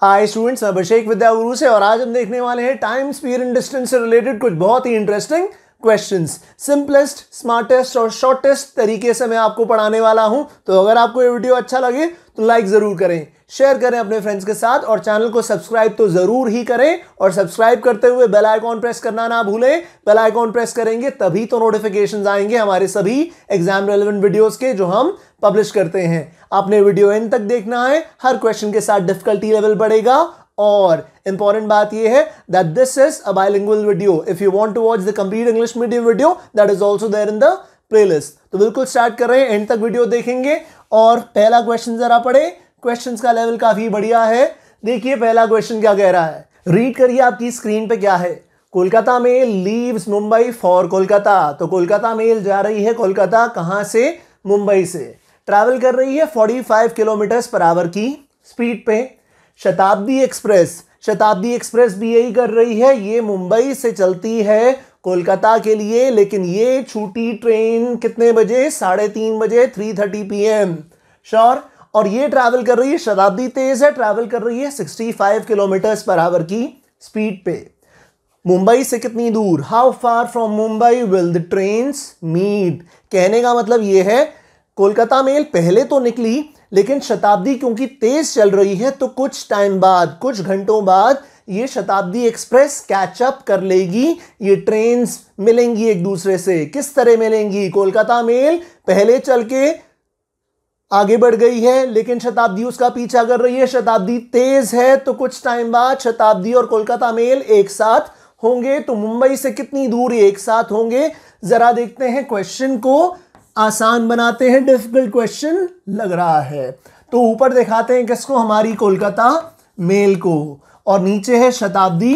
Hi students, मैं अभिषेक विद्या गुरु से और आज हम देखने वाले हैं टाइम, स्पीड एंड डिस्टेंस से रिलेटेड कुछ बहुत ही इंटरेस्टिंग क्वेश्चंस। सिंपलेस्ट, स्मार्टेस्ट और शॉर्टेस्ट तरीके से मैं आपको पढ़ाने वाला हूं। तो अगर आपको ये वीडियो अच्छा लगे तो लाइक जरूर करें, शेयर करें अपने फ्रेंड्स के साथ और चैनल को सब्सक्राइब तो जरूर ही करें। और सब्सक्राइब करते हुए बेल आइकॉन प्रेस करना ना भूलें। बेल आइकॉन प्रेस करेंगे तभी तो नोटिफिकेशंस आएंगे हमारे सभी एग्जाम रेलेवेंट वीडियोस के जो हम पब्लिश करते हैं। आपने वीडियो एंड तक देखना है, हर क्वेश्चन के साथ डिफिकल्टी लेवल बढ़ेगा। और इंपॉर्टेंट बात यह है that this is a bilingual video. If you want to watch the complete English medium video that is also there in the playlist. तो बिल्कुल स्टार्ट कर रहे हैं, एंड तक वीडियो देखेंगे। और पहला क्वेश्चन जरा पढ़े, क्वेश्चंस का लेवल काफी बढ़िया है। देखिए पहला क्वेश्चन क्या कह रहा है, रीड करिए आपकी स्क्रीन पे क्या है। Kolkata mail leaves Mumbai for Kolkata. तो कोलकाता मेल जा रही है कोलकाता, कहां से? मुंबई से। ट्रैवल कर रही है 45 किलोमीटर पर आवर की स्पीड पे। शताब्दी एक्सप्रेस भी यही कर रही है, ये मुंबई से चलती है कोलकाता के लिए, लेकिन ये छूटी ट्रेन कितने बजे? 3:30 बजे, 3:30 PM। श्योर। और ये ट्रैवल कर रही है, शताब्दी तेज है, ट्रैवल कर रही है 65 किलोमीटर पर आवर की स्पीड पे। मुंबई से कितनी दूर? How far from Mumbai will the trains meet. कहने का मतलब ये है कोलकाता मेल पहले तो निकली, लेकिन शताब्दी क्योंकि तेज चल रही है तो कुछ टाइम बाद, कुछ घंटों बाद ये शताब्दी एक्सप्रेस कैचअप कर लेगी। ये ट्रेन्स मिलेंगी एक दूसरे से। किस तरह मिलेंगी? कोलकाता मेल पहले चल के आगे बढ़ गई है, लेकिन शताब्दी उसका पीछा कर रही है। शताब्दी तेज है तो कुछ टाइम बाद शताब्दी और कोलकाता मेल एक साथ होंगे। तो मुंबई से कितनी दूर ये एक साथ होंगे? जरा देखते हैं, क्वेश्चन को आसान बनाते हैं, डिफिकल्ट क्वेश्चन लग रहा है। तो ऊपर दिखाते हैं किसको? हमारी कोलकाता मेल को, और नीचे है शताब्दी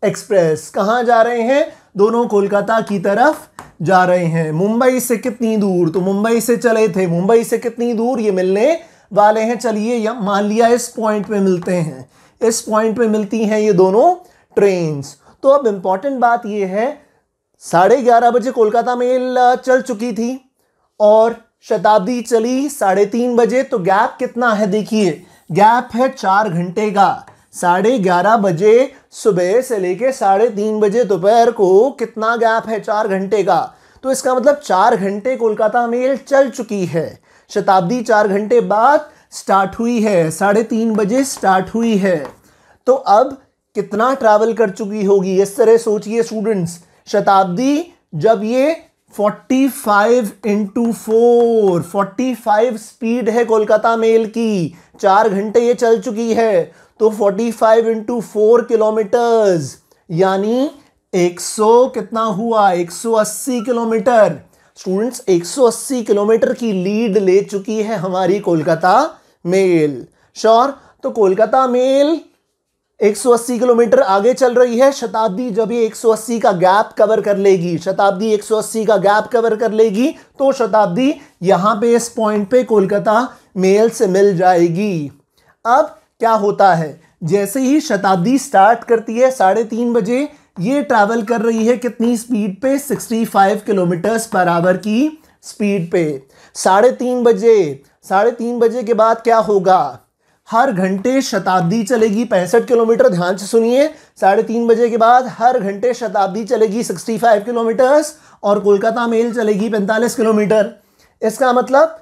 एक्सप्रेस। कहां जा रहे हैं? दोनों कोलकाता की तरफ जा रहे हैं। मुंबई से कितनी दूर? तो मुंबई से चले थे, मुंबई से कितनी दूर ये मिलने वाले हैं। चलिए मान लिया इस पॉइंट पे मिलते हैं, इस पॉइंट पे मिलती हैं ये दोनों ट्रेन्स। तो अब इंपॉर्टेंट बात ये है 11:30 बजे कोलकाता मेल चल चुकी थी और शताब्दी चली 3:30 बजे। तो गैप कितना है? देखिए गैप है 4 घंटे का। 11:30 बजे सुबह से लेके 3:30 बजे दोपहर को कितना गैप है? 4 घंटे का। तो इसका मतलब 4 घंटे कोलकाता मेल चल चुकी है। शताब्दी 4 घंटे बाद स्टार्ट हुई है, 3:30 बजे स्टार्ट हुई है। तो अब कितना ट्रैवल कर चुकी होगी? इस तरह सोचिए स्टूडेंट्स, शताब्दी जब ये 45 × 4, 45 स्पीड है कोलकाता मेल की, 4 घंटे ये चल चुकी है, तो 45 × 4 किलोमीटर्स, यानी 100 कितना हुआ? 180 किलोमीटर। स्टूडेंट्स 180 किलोमीटर की लीड ले चुकी है हमारी कोलकाता मेल। श्योर। तो कोलकाता मेल 180 किलोमीटर आगे चल रही है। शताब्दी जब ये 180 का गैप कवर कर लेगी, शताब्दी 180 का गैप कवर कर लेगी, तो शताब्दी यहां पे इस पॉइंट पे कोलकाता मेल से मिल जाएगी। अब क्या होता है, जैसे ही शताब्दी स्टार्ट करती है 3:30 बजे, ये ट्रैवल कर रही है कितनी स्पीड पे? 65 किलोमीटर पर आवर की स्पीड पे। 3:30 बजे के बाद क्या होगा? हर घंटे शताब्दी चलेगी 65 किलोमीटर। ध्यान से सुनिए, 3:30 बजे के बाद हर घंटे शताब्दी चलेगी 65 किलोमीटर और कोलकाता मेल चलेगी 45 किलोमीटर। इसका मतलब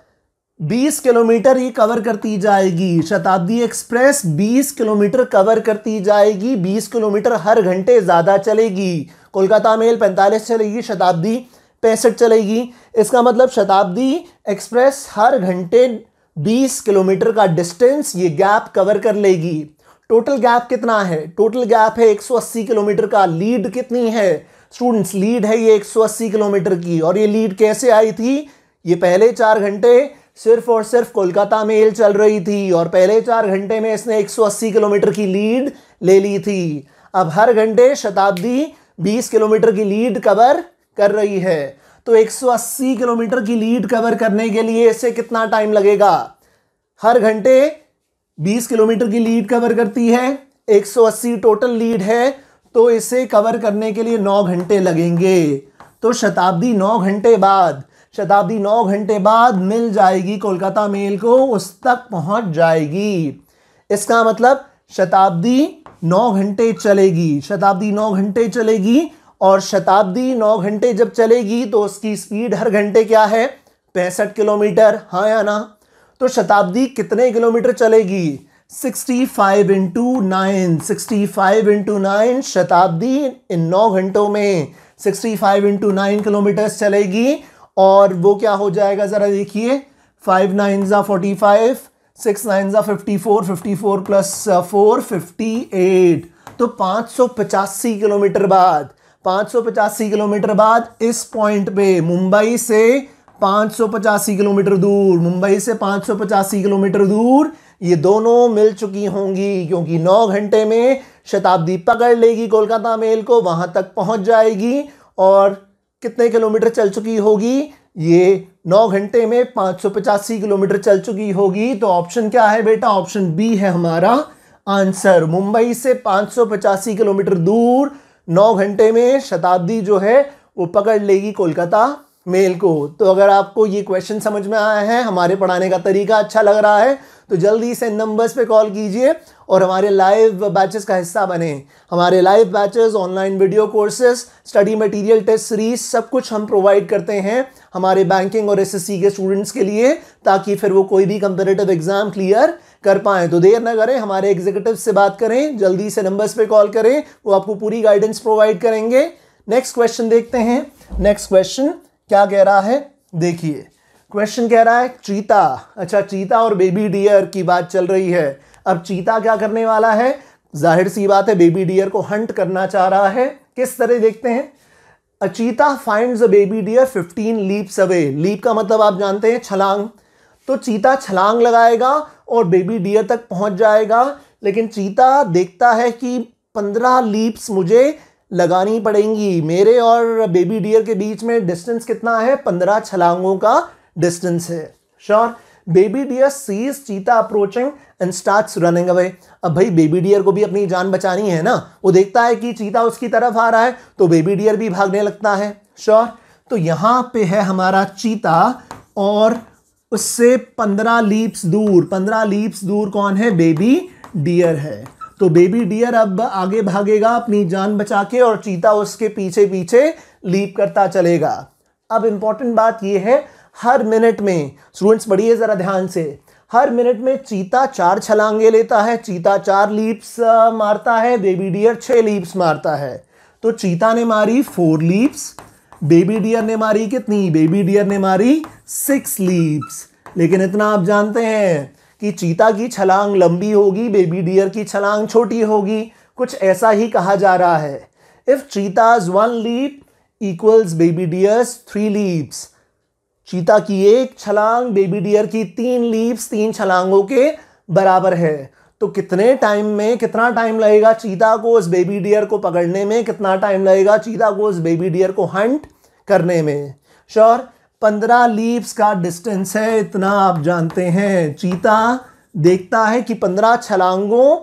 20 किलोमीटर ये कवर करती जाएगी। शताब्दी एक्सप्रेस 20 किलोमीटर कवर करती जाएगी, 20 किलोमीटर हर घंटे ज्यादा चलेगी। कोलकाता मेल 45 चलेगी, शताब्दी 65 चलेगी। इसका मतलब शताब्दी एक्सप्रेस हर घंटे 20 किलोमीटर का डिस्टेंस ये गैप कवर कर लेगी। टोटल गैप कितना है? टोटल गैप है 180 किलोमीटर का। लीड कितनी है स्टूडेंट्स? लीड है ये 180 किलोमीटर की। और ये लीड कैसे आई थी? ये पहले 4 घंटे सिर्फ और सिर्फ कोलकाता मेल चल रही थी और पहले 4 घंटे में इसने 180 किलोमीटर की लीड ले ली थी। अब हर घंटे शताब्दी 20 किलोमीटर की लीड कवर कर रही है। तो 180 किलोमीटर की लीड कवर करने के लिए इसे कितना टाइम लगेगा? हर घंटे 20 किलोमीटर की लीड कवर करती है, 180 टोटल लीड है, तो इसे कवर करने के लिए 9 घंटे लगेंगे। तो शताब्दी 9 घंटे बाद मिल जाएगी कोलकाता मेल को, उस तक पहुंच जाएगी। इसका मतलब शताब्दी 9 घंटे चलेगी, शताब्दी 9 घंटे चलेगी। और शताब्दी 9 घंटे जब चलेगी तो उसकी स्पीड हर घंटे क्या है? 65 किलोमीटर, हाँ या ना? तो शताब्दी कितने किलोमीटर चलेगी? 65 इंटू 9, 65 इंटू 9 शताब्दी इन 9 घंटों में 65 इंटू 9 किलोमीटर चलेगी। और वो क्या हो जाएगा जरा देखिए, 5 9 45, 6 9 54, 54 प्लस 4 58। तो 585 किलोमीटर बाद, 585 किलोमीटर बाद इस पॉइंट पे मुंबई से 585 किलोमीटर दूर, मुंबई से 585 किलोमीटर दूर ये दोनों मिल चुकी होंगी, क्योंकि 9 घंटे में शताब्दी पकड़ लेगी कोलकाता मेल को, वहां तक पहुंच जाएगी। और कितने किलोमीटर चल चुकी होगी? ये 9 घंटे में 585 किलोमीटर चल चुकी होगी। तो ऑप्शन क्या है बेटा? ऑप्शन बी है हमारा आंसर। मुंबई से 585 किलोमीटर दूर 9 घंटे में शताब्दी जो है वो पकड़ लेगी कोलकाता मेल को। तो अगर आपको ये क्वेश्चन समझ में आया है, हमारे पढ़ाने का तरीका अच्छा लग रहा है, तो जल्दी से नंबर्स पे कॉल कीजिए और हमारे लाइव बैचेस का हिस्सा बने। हमारे live batches, online video courses, study material, test series सब कुछ हम प्रोवाइड करते हैं हमारे बैंकिंग और एसएससी के स्टूडेंट्स के लिए, ताकि फिर वो कोई भी कंपेटिटिव एग्जाम क्लियर कर पाएं। तो देर ना करें, हमारे एग्जीक्यूटिव से बात करें, जल्दी से नंबर्स पे कॉल करें, वो आपको पूरी गाइडेंस प्रोवाइड करेंगे। नेक्स्ट क्वेश्चन देखते हैं। नेक्स्ट क्वेश्चन क्या कह रहा है देखिए। क्वेश्चन कह रहा है चीता। अच्छा, चीता और बेबी डियर की बात चल रही है। अब चीता क्या करने वाला है? जाहिर सी बात है बेबी डियर को हंट करना चाह रहा है। किस तरह देखते हैं। A cheetah finds a baby deer 15 leaps away. Leap का मतलब आप जानते हैं छलांग। तो चीता छलांग लगाएगा और बेबी डियर तक पहुंच जाएगा, लेकिन चीता देखता है कि 15 लीप्स मुझे लगानी पड़ेंगी। मेरे और बेबी डियर के बीच में डिस्टेंस कितना है? 15 छलांगों का डिस्टेंस है। श्योर। बेबी डियर सीज चीता approaching and starts running away. अब भाई बेबी डियर को भी अपनी जान बचानी है ना, वो देखता है कि चीता उसकी तरफ आ रहा है तो बेबी डियर भी भागने लगता है। श्योर। तो यहां पे है हमारा चीता और उससे 15 लीप्स दूर, 15 लीप्स दूर कौन है? बेबी डियर है। तो बेबी डियर अब आगे भागेगा अपनी जान बचा के और चीता उसके पीछे पीछे लीप करता चलेगा। अब इंपॉर्टेंट बात यह है, हर मिनट में, स्टूडेंट्स पढ़िए जरा ध्यान से, हर मिनट में चीता 4 छलांगे लेता है। चीता 4 लीप्स मारता है, बेबी डियर 6 लीप्स मारता है। तो चीता ने मारी 4 लीप्स, बेबी डियर ने मारी कितनी? बेबी डियर ने मारी 6 लीप्स। लेकिन इतना आप जानते हैं कि चीता की छलांग लंबी होगी, बेबी डियर की छलांग छोटी होगी। कुछ ऐसा ही कहा जा रहा है, if cheetahs 1 leap equals baby deers 3 leaps. Cheetah की 1 छलांग बेबी डियर की 3 लीप्स 3 छलांगों के बराबर है। तो कितने टाइम में, कितना टाइम लगेगा चीता को उस बेबी डियर को पकड़ने में, कितना टाइम लगेगा चीता को उस बेबी डियर को हंट करने में? श्योर। 15 लीप्स का डिस्टेंस है, इतना आप जानते हैं। चीता देखता है कि 15 छलांगों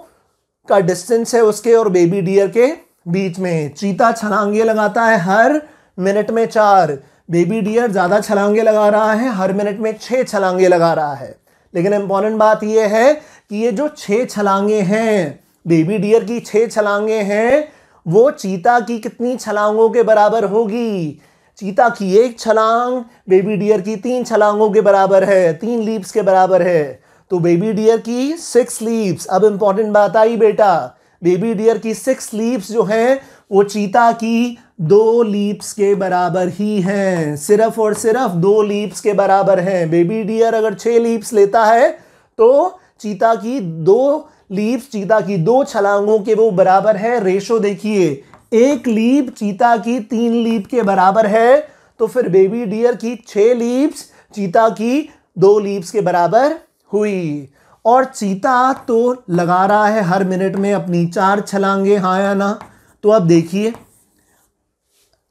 का डिस्टेंस है उसके और बेबी डियर के बीच में। चीता छलांगे लगाता है हर मिनट में 4, बेबी डियर ज्यादा छलांगे लगा रहा है, हर मिनट में 6 छलांगे लगा रहा है। लेकिन इंपॉर्टेंट बात यह है कि ये जो 6 छलांगे हैं, बेबी डियर की 6 छलांगे हैं, वो चीता की कितनी छलांगों के बराबर होगी? चीता की 1 छलांग बेबी डियर की 3 छलांगों के बराबर है, 3 लीप्स के बराबर है। तो बेबी डियर की 6 लीप्स। अब इंपॉर्टेंट बात आई बेटा, बेबी डियर की 6 लीप्स जो हैं वो चीता की 2 लीप्स के बराबर ही हैं, सिर्फ और सिर्फ 2 लीप्स के बराबर हैं। बेबी डियर अगर 6 लीप्स लेता है तो चीता की 2 लीप्स, चीता की 2 छलांगों के वो बराबर है। रेशो देखिए, 1 लीप चीता की 3 लीप के बराबर है, तो फिर बेबी डियर की 6 लीप्स चीता की 2 लीप्स के बराबर हुई। और चीता तो लगा रहा है हर मिनट में अपनी 4 छलांगे, हाँ या ना? तो अब देखिए,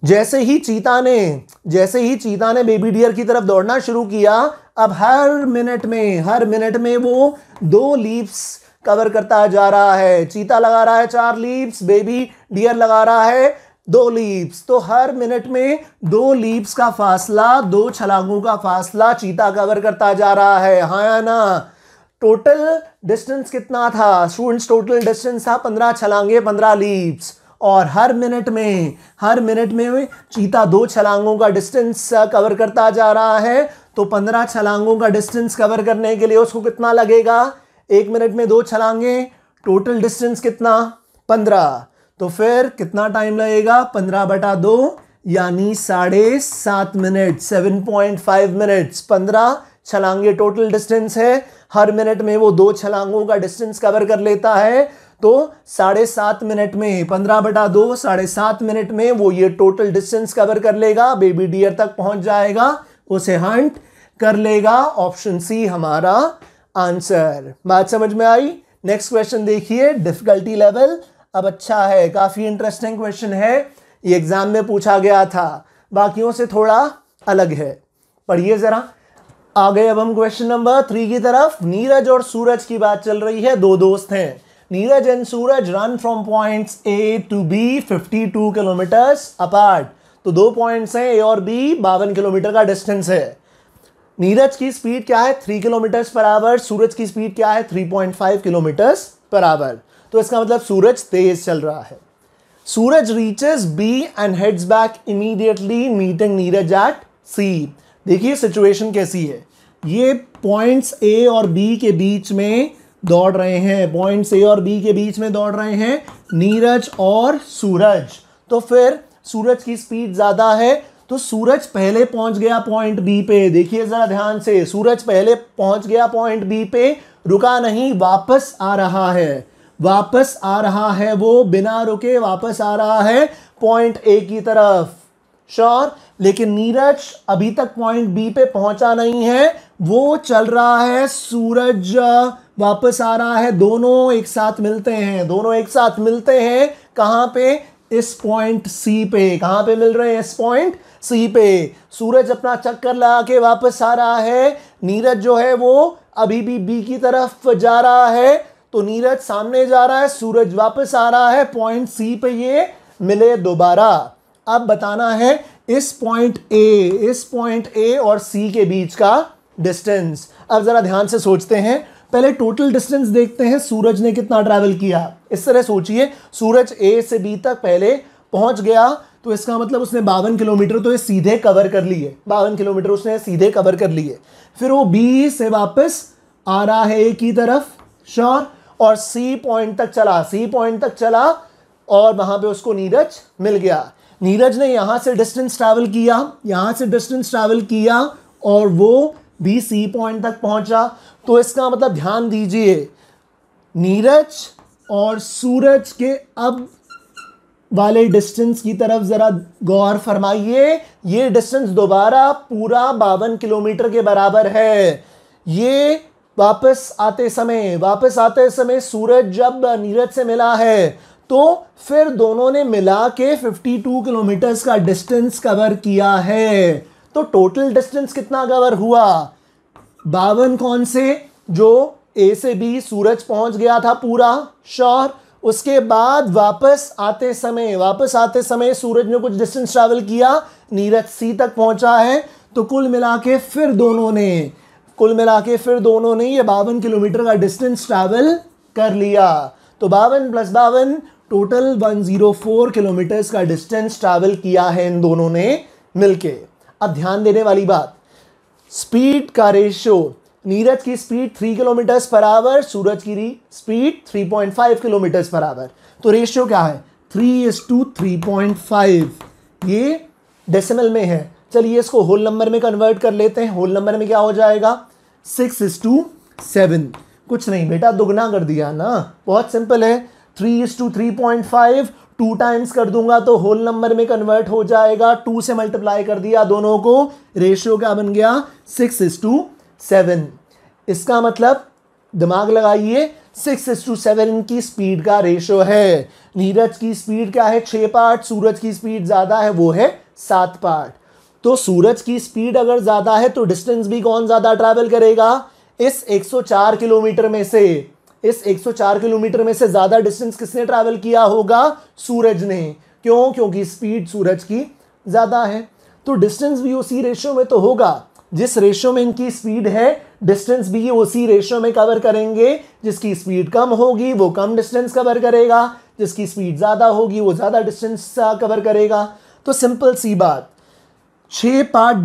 जैसे ही चीता ने बेबी डियर की तरफ दौड़ना शुरू किया, अब हर मिनट में वो 2 लीप्स कवर करता जा रहा है। चीता लगा रहा है 4 लीप्स, बेबी डियर लगा रहा है 2 लीप्स। तो हर मिनट में 2 लीप्स का फासला, 2 छलांगों का फासला चीता कवर करता जा रहा है, हाँ या ना? टोटल डिस्टेंस कितना था स्टूडेंट्स? टोटल डिस्टेंस था 15 छलांगे 15 लीप्स, और हर मिनट में चीता 2 छलांगों का डिस्टेंस कवर करता जा रहा है। तो 15 छलांगों का डिस्टेंस कवर करने के लिए उसको कितना लगेगा? 1 मिनट में 2 छलांगे, टोटल डिस्टेंस कितना? 15। तो फिर कितना टाइम लगेगा? 15/2 यानी 7.5 मिनट, 7.5 मिनट्स। 15 छलांगे टोटल डिस्टेंस है, हर मिनट में वो 2 छलांगों का डिस्टेंस कवर कर लेता है। तो 7.5 मिनट में 15/2 7.5 मिनट में वो ये टोटल डिस्टेंस कवर कर लेगा, बेबी डियर तक पहुंच जाएगा, उसे हंट कर लेगा। ऑप्शन सी हमारा आंसर। बात समझ में आई? नेक्स्ट क्वेश्चन देखिए, डिफिकल्टी लेवल अब अच्छा है, काफी इंटरेस्टिंग क्वेश्चन है, ये एग्जाम में पूछा गया था, बाकियों से थोड़ा अलग है। पढ़िए जरा। आ गए अब हम क्वेश्चन नंबर 3 की तरफ। नीरज और सूरज की बात चल रही है, 2 दोस्त हैं। Neeraj and Suraj run from points A to B 52 kilometres apart. तो 2 पॉइंट्स हैं ए और बी, 52 किलोमीटर का डिस्टेंस है। नीरज की स्पीड क्या है? 3 किलोमीटर्स पर आवर। सूरज की स्पीड क्या है? 3.5 किलोमीटर्स पर आवर। तो इसका मतलब सूरज तेज चल रहा है। Suraj reaches B end heads back immediately meeting Neeraj at C. देखिए सिचुएशन कैसी है, ये पॉइंट्स ए और बी के बीच में दौड़ रहे हैं, पॉइंट्स ए और बी के बीच में दौड़ रहे हैं नीरज और सूरज। तो फिर सूरज की स्पीड ज्यादा है, तो सूरज पहले पहुंच गया पॉइंट बी पे। देखिए जरा ध्यान से, सूरज पहले पहुंच गया पॉइंट बी पे, रुका नहीं, वापस आ रहा है, वापस आ रहा है, वो बिना रुके वापस आ रहा है पॉइंट ए की तरफ। श्योर? लेकिन नीरज अभी तक पॉइंट बी पे पहुंचा नहीं है, वो चल रहा है, सूरज वापस आ रहा है, दोनों एक साथ मिलते हैं, दोनों एक साथ मिलते हैं कहां पे? इस पॉइंट सी पे। कहां पे मिल रहे हैं? इस पॉइंट सी पे। सूरज अपना चक्कर लगा के वापस आ रहा है, नीरज जो है वो अभी भी बी की तरफ जा रहा है। तो नीरज सामने जा रहा है, सूरज वापस आ रहा है, पॉइंट सी पे ये मिले दोबारा। अब बताना है इस पॉइंट ए और सी के बीच का डिस्टेंस। अब जरा ध्यान से सोचते हैं, पहले टोटल डिस्टेंस देखते हैं, सूरज ने कितना ट्रैवल किया। इस तरह सोचिए, सूरज ए से बी तक पहले पहुंच गया, तो इसका मतलब उसने 52 किलोमीटर तो ये सीधे कवर कर लिए, 52 किलोमीटर उसने सीधे कवर कर लिए। फिर वो बी से वापस आ रहा है ए की तरफ, श्योर, और सी पॉइंट तक चला, सी पॉइंट तक चला, और वहां पे उसको नीरज मिल गया। नीरज ने यहां से डिस्टेंस ट्रैवल किया, यहां से डिस्टेंस ट्रैवल किया, और वो भी सी पॉइंट तक पहुंचा। तो इसका मतलब ध्यान दीजिए, नीरज और सूरज के अब वाले डिस्टेंस की तरफ जरा गौर फरमाइए। ये डिस्टेंस दोबारा पूरा 52 किलोमीटर के बराबर है। ये वापस आते समय सूरज जब नीरज से मिला है, तो फिर दोनों ने मिला के 52 किलोमीटर्स का डिस्टेंस कवर किया है। तो टोटल डिस्टेंस कितना कवर हुआ? 52 कौन से? जो ए से बी सूरज पहुंच गया था पूरा, श्योर। उसके बाद वापस आते समय सूरज ने कुछ डिस्टेंस ट्रैवल किया, नीरज सी तक पहुंचा है। तो कुल मिला के फिर दोनों ने ये 52 किलोमीटर का डिस्टेंस ट्रैवल कर लिया। तो 52 + 52 टोटल 104 किलोमीटर्स का डिस्टेंस ट्रैवल किया है इन दोनों ने मिलके। अब ध्यान देने वाली बात, स्पीड का रेशियो, नीरज की स्पीड 3 किलोमीटर्स पर आवर, सूरज की स्पीड 3.5 किलोमीटर्स पर आवर। तो रेशियो क्या है? 3:3.5। ये डेसिमल में है, चलिए इसको होल नंबर में कन्वर्ट कर लेते हैं। होल नंबर में क्या हो जाएगा? 6:7। कुछ नहीं बेटा, दुगना कर दिया ना, बहुत सिंपल है। 3:3.5 2 टाइम्स कर दूंगा तो होल नंबर में कन्वर्ट हो जाएगा, 2 से मल्टीप्लाई कर दिया दोनों को, रेशियो क्या बन गया? 6:7। इसका मतलब दिमाग लगाइए, 6:7 इनकी स्पीड का रेशियो है। नीरज की स्पीड क्या है? 6 पार्ट, सूरज की स्पीड ज्यादा है, वो है 7 पार्ट। तो सूरज की स्पीड अगर ज्यादा है तो डिस्टेंस भी कौन ज्यादा ट्रैवल करेगा? इस 104 किलोमीटर में से ज्यादा डिस्टेंस किसने ट्रैवल किया होगा? सूरज ने। क्यों? क्योंकि स्पीड सूरज की ज्यादा है। तो डिस्टेंस भी उसी रेशियो में तो होगा जिस रेशियो में इनकी स्पीड है। डिस्टेंस भी उसी रेशियो में कवर करेंगे। जिसकी स्पीड कम होगी वो कम डिस्टेंस कवर करेगा, जिसकी स्पीड ज़्यादा होगी वो ज़्यादा डिस्टेंस कवर करेगा। तो सिंपल सी बात, 6 पार्ट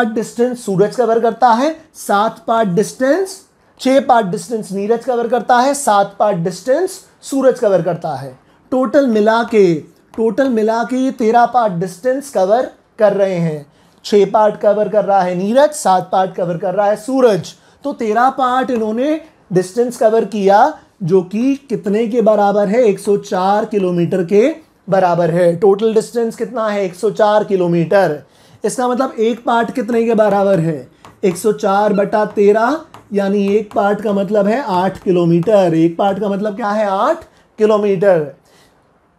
डिस्टेंस सूरज कवर करता है, 7 part distance 6 part distance Neeraj cover करता है, 7 पार्ट डिस्टेंस सूरज कवर करता है। टोटल मिला के ये 13 पार्ट डिस्टेंस कवर कर रहे हैं। 6 पार्ट कवर कर रहा है नीरज, 7 पार्ट कवर कर रहा है सूरज। तो 13 पार्ट इन्होंने डिस्टेंस कवर किया, जो कि कितने के बराबर है? 104 किलोमीटर के बराबर है। टोटल डिस्टेंस कितना है? 104 किलोमीटर। इसका मतलब एक पार्ट कितने के बराबर है? 104/13, यानी एक पार्ट का मतलब है 8 किलोमीटर। एक पार्ट का मतलब क्या है? 8 किलोमीटर।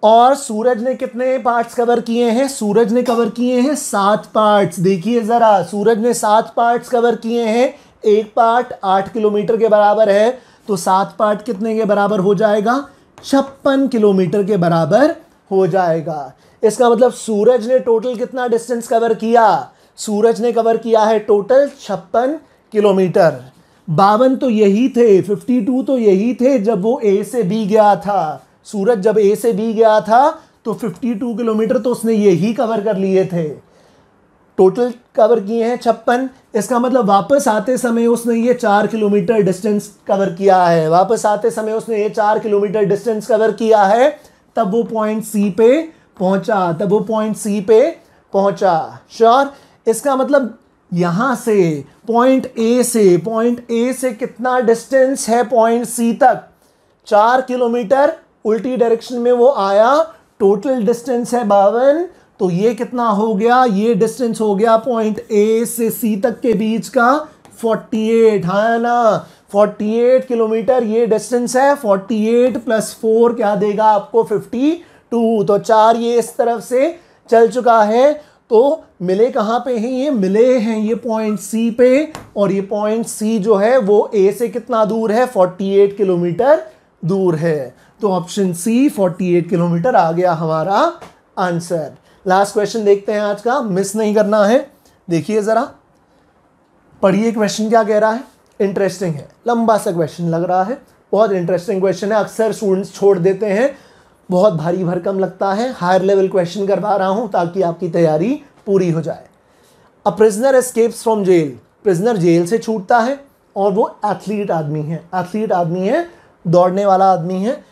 और सूरज ने कितने पार्ट्स कवर किए हैं? सूरज ने कवर किए हैं 7 पार्ट्स। देखिए जरा, सूरज ने 7 पार्ट्स कवर किए हैं। एक पार्ट 8 किलोमीटर के बराबर है, तो 7 पार्ट कितने के बराबर हो जाएगा? 56 किलोमीटर के बराबर हो जाएगा। इसका मतलब सूरज ने टोटल कितना डिस्टेंस कवर किया? सूरज ने कवर किया है टोटल 56 किलोमीटर। 52 तो यही थे, 52 तो यही थे जब वो ए से बी गया था। सूरज जब ए से बी गया था तो 52 किलोमीटर तो उसने यही कवर कर लिए थे। टोटल कवर किए हैं 56। इसका मतलब वापस आते समय उसने ये 4 किलोमीटर डिस्टेंस कवर किया है। वापस आते समय उसने ये 4 किलोमीटर डिस्टेंस कवर किया है, तब वो पॉइंट सी पे पहुंचा। श्योर? इसका मतलब यहां से पॉइंट ए से कितना डिस्टेंस है पॉइंट सी तक? 4 किलोमीटर। उल्टी डायरेक्शन में वो आया, टोटल डिस्टेंस है 52। तो ये कितना हो गया? ये डिस्टेंस हो गया पॉइंट ए से सी तक के बीच का 48, है ना? 48 किलोमीटर ये डिस्टेंस है। 48 + 4 क्या देगा आपको? 52। तो 4 ये इस तरफ से चल चुका है। तो मिले कहाँ पे हैं ये? मिले हैं ये पॉइंट सी पे। और ये पॉइंट सी जो है वो ए से कितना दूर है? 48 किलोमीटर दूर है। तो ऑप्शन सी 48 किलोमीटर आ गया हमारा आंसर। लास्ट क्वेश्चन देखते हैं आज का, मिस नहीं करना है। देखिए जरा, पढ़िए क्वेश्चन क्या कह रहा है। इंटरेस्टिंग है, लंबा सा क्वेश्चन लग रहा है, बहुत इंटरेस्टिंग क्वेश्चन है। अक्सर स्टूडेंट्स छोड़ देते हैं, बहुत भारी भरकम लगता है। हायर लेवल क्वेश्चन करवा रहा हूं ताकि आपकी तैयारी पूरी हो जाए। A prisoner escapes from jail. Prisoner jail से छूटता है और वो एथलीट आदमी है, दौड़ने वाला आदमी है।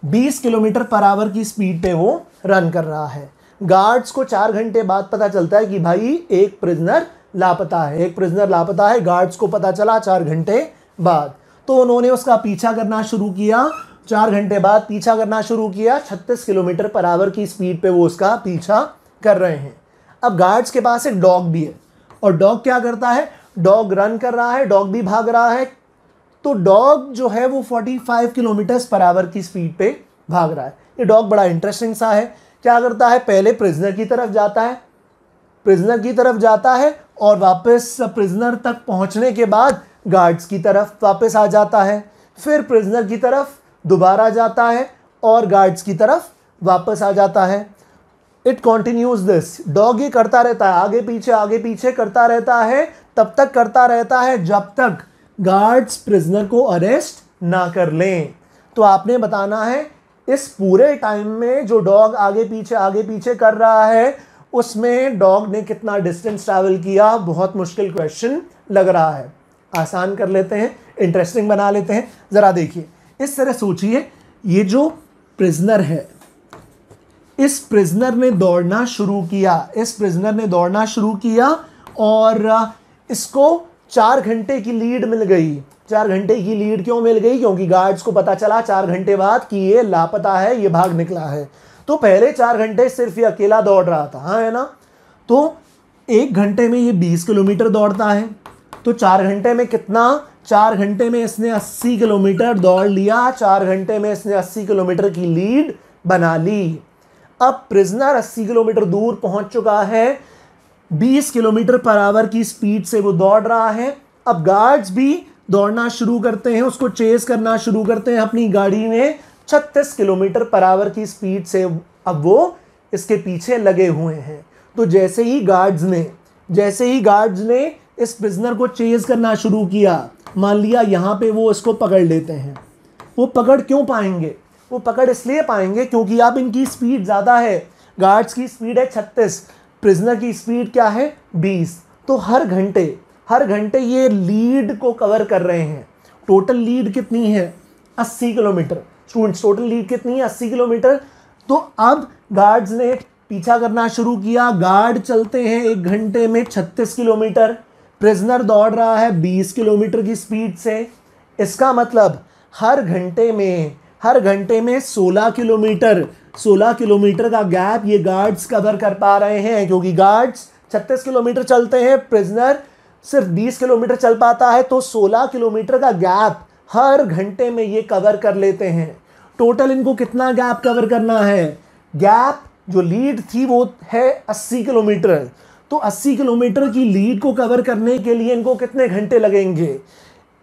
20 किलोमीटर पर आवर की स्पीड पे वो रन कर रहा है। गार्ड्स को 4 घंटे बाद पता चलता है कि भाई एक प्रिजनर लापता है। गार्ड्स को पता चला 4 घंटे बाद, तो उन्होंने उसका पीछा करना शुरू किया। 4 घंटे बाद पीछा करना शुरू किया। 36 किलोमीटर पर आवर की स्पीड पे वो उसका पीछा कर रहे हैं। अब गार्ड्स के पास एक डॉग भी है, और डॉग क्या करता है? डॉग रन कर रहा है, डॉग भी भाग रहा है। तो डॉग जो है वो 45 किलोमीटर पर आवर की स्पीड पे भाग रहा है। ये डॉग बड़ा इंटरेस्टिंग सा है। क्या करता है? पहले प्रिजनर की तरफ जाता है और वापस प्रिजनर तक पहुंचने के बाद गार्ड्स की तरफ वापस आ जाता है। फिर प्रिजनर की तरफ दोबारा जाता है और गार्ड्स की तरफ वापस आ जाता है। It continues this. डॉग ये करता रहता है, आगे पीछे करता रहता है। तब तक करता रहता है जब तक गार्ड्स प्रिजनर को अरेस्ट ना कर लें। तो आपने बताना है इस पूरे टाइम में जो डॉग आगे पीछे कर रहा है, उसमें डॉग ने कितना डिस्टेंस ट्रैवल किया। बहुत मुश्किल क्वेश्चन लग रहा है, आसान कर लेते हैं, इंटरेस्टिंग बना लेते हैं। जरा देखिए, इस तरह सोचिए, ये जो प्रिजनर है, इस प्रिजनर ने दौड़ना शुरू किया और इसको 4 घंटे की लीड मिल गई। 4 घंटे की लीड क्यों मिल गई? क्योंकि गार्ड्स को पता चला 4 घंटे बाद कि ये लापता है, ये भाग निकला है। तो पहले 4 घंटे सिर्फ ये अकेला दौड़ रहा था, हाँ है ना? तो 1 घंटे में ये 20 किलोमीटर दौड़ता है। तो 4 घंटे में कितना? 4 घंटे में इसने 80 किलोमीटर दौड़ लिया। 4 घंटे में इसने 80 किलोमीटर की लीड बना ली। अब प्रिजनर 80 किलोमीटर दूर पहुंच चुका है। 20 किलोमीटर पर आवर की स्पीड से वो दौड़ रहा है। अब गार्ड्स भी दौड़ना शुरू करते हैं, उसको चेस करना शुरू करते हैं अपनी गाड़ी में। 36 किलोमीटर पर आवर की स्पीड से अब वो इसके पीछे लगे हुए हैं। तो जैसे ही गार्ड्स ने इस प्रिजनर को चेज करना शुरू किया, मान लिया यहाँ पे वो इसको पकड़ लेते हैं, वो पकड़ क्यों पाएंगे? वो पकड़ इसलिए पाएंगे क्योंकि अब इनकी स्पीड ज़्यादा है। गार्ड्स की स्पीड है 36, प्रिजनर की स्पीड क्या है 20। तो हर घंटे ये लीड को कवर कर रहे हैं। टोटल लीड कितनी है 80 किलोमीटर। स्टूडेंट्स टोटल लीड कितनी है 80 किलोमीटर। तो अब गार्ड्स ने पीछा करना शुरू किया, गार्ड चलते हैं 1 घंटे में 36 किलोमीटर, प्रिजनर दौड़ रहा है 20 किलोमीटर की स्पीड से। इसका मतलब हर घंटे में 16 किलोमीटर का गैप ये गार्ड्स कवर कर पा रहे हैं, क्योंकि गार्ड्स 36 किलोमीटर चलते हैं, प्रिजनर सिर्फ 20 किलोमीटर चल पाता है, तो 16 किलोमीटर का गैप हर घंटे में ये कवर कर लेते हैं। टोटल इनको कितना गैप कवर करना है? गैप जो लीड थी वो है 80 किलोमीटर, तो 80 किलोमीटर की लीड को कवर करने के लिए इनको कितने घंटे लगेंगे?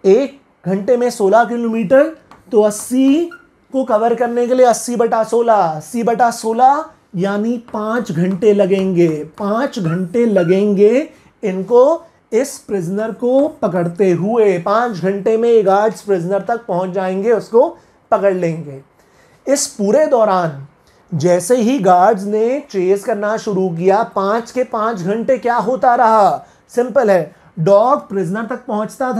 1 घंटे में 16 किलोमीटर, तो 80 को कवर करने के लिए 80/16 यानी 5 घंटे लगेंगे। 5 घंटे लगेंगे इनको इस प्रिजनर को पकड़ते हुए। 5 घंटे में गार्ड्स प्रिजनर तक पहुंच जाएंगे, उसको पकड़ लेंगे। इस पूरे दौरान जैसे ही गार्ड्स ने चेस करना शुरू किया, 5 के 5 घंटे क्या होता रहा? सिंपल है, डॉग प्रिजनर तक पहुंचता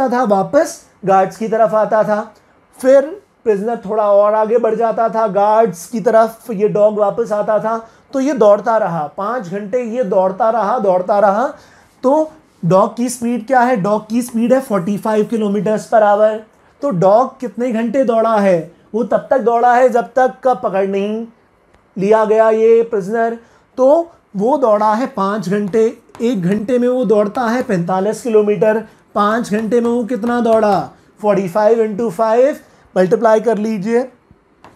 था, वापस गार्ड्स की तरफ आता था, फिर प्रिजनर थोड़ा और आगे बढ़ जाता था, गार्ड्स की तरफ ये डॉग वापस आता था। तो ये दौड़ता रहा 5 घंटे, ये दौड़ता रहा। तो डॉग की स्पीड क्या है? डॉग की स्पीड है 45 किलोमीटर पर आवर। तो डॉग कितने घंटे दौड़ा है? वो तब तक दौड़ा है जब तक का पकड़ नहीं लिया गया ये प्रिजनर। तो वो दौड़ा है 5 घंटे। 1 घंटे में वो दौड़ता है 45 किलोमीटर। 5 घंटे में वो कितना दौड़ा? 45 × 5 मल्टीप्लाई कर लीजिए,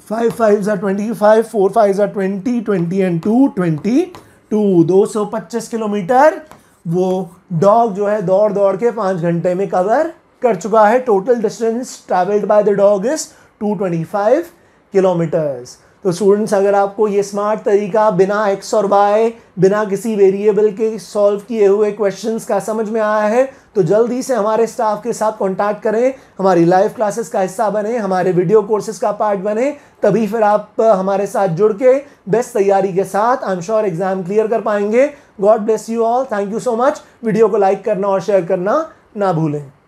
5 5 are 25, 4 5 are 20, 20 and 2 22, 225 किलोमीटर वो डॉग जो है दौड़ के 5 घंटे में कवर कर चुका है। Total distance travelled by the dog is 225 kilometres. तो स्टूडेंट्स, अगर आपको ये स्मार्ट तरीका बिना एक्स और वाई, बिना किसी वेरिएबल के सॉल्व किए हुए क्वेश्चंस का समझ में आया है, तो जल्दी से हमारे स्टाफ के साथ कांटेक्ट करें, हमारी लाइव क्लासेस का हिस्सा बने, हमारे वीडियो कोर्सेज का पार्ट बने, तभी फिर आप हमारे साथ जुड़ के बेस्ट तैयारी के साथ I am sure exam clear कर पाएंगे। God bless you all, thank you so much. Video को लाइक करना और शेयर करना ना भूलें।